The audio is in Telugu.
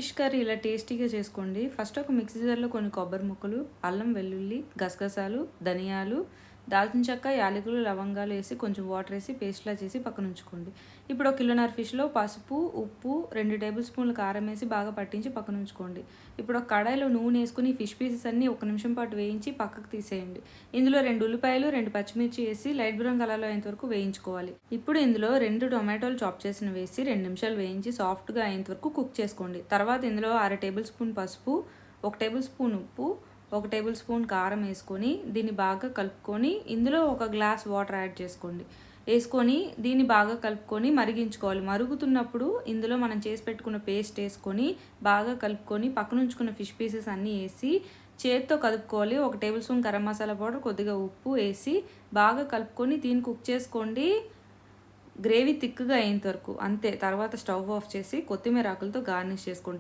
ఫిష్ కర్రీ ఇలా టేస్టీగా చేసుకోండి. ఫస్ట్ ఒక మిక్సీ జార్‌లో కొన్ని కొబ్బరి ముక్కలు, అల్లం, వెల్లుల్లి, గసగసాలు, ధనియాలు, దాల్చిన చెక్క, యాలకులు, లవంగాలు ఏసి కొంచెం వాటర్ ఏసి పేస్ట్‌లా చేసి పక్కనుంచుకోండి. ఇప్పుడు ఒక కిలోన్నర ఫిష్‌లో పసుపు, ఉప్పు, 2 టేబుల్ స్పూన్లు కారం ఏసి బాగా పట్టించి పక్కనుంచుకోండి. ఇప్పుడు ఒక కడాయిలో నూనె ఏసుకొని ఈ ఫిష్ పీసెస్ అన్నీ ఒక నిమిషం పాటు వేయించి పక్కకు తీసేయండి. ఇందులో 2 ఉల్లిపాయలు, 2 పచ్చిమిర్చి ఏసి లైట్ బ్రౌన్ కలర్‌లో అయ్యేంత వరకు వేయించుకోవాలి. ఇప్పుడు ఇందులో 2 టొమాటోలు చాప్ చేసినవి వేసి 2 నిమిషాలు వేయించి సాఫ్ట్‌గా అయ్యేంత వరకు కుక్ చేసుకోండి. తర్వాత ఇందులో 1/2 టేబుల్ స్పూన్ పసుపు, 1 టేబుల్ స్పూన్ ఉప్పు, 1 టేబుల్ స్పూన్ కారం వేసుకొని దీన్ని బాగా కలుపుకొని ఇందులో ఒక గ్లాస్ వాటర్ యాడ్ చేసుకోండి. వేసుకొని దీన్ని బాగా కలుపుకొని మరిగించుకోవాలి. మరుగుతున్నప్పుడు ఇందులో మనం చేసి పెట్టుకున్న పేస్ట్ వేసుకొని బాగా కలుపుకొని పక్కనుంచుకున్న ఫిష్ పీసెస్ అన్నీ వేసి చేత్తో కలుపుకోవాలి. 1 table spoon garam masala powder, కొద్దిగా ఉప్పు వేసి బాగా కలుపుకొని దీన్ని కుక్ చేసుకోండి. గ్రేవీ థిక్‌గా అయ్యేంత వరకు అంతే. తర్వాత స్టవ్ ఆఫ్ చేసి కొత్తిమీర ఆకులతో గార్నిష్ చేసుకోండి.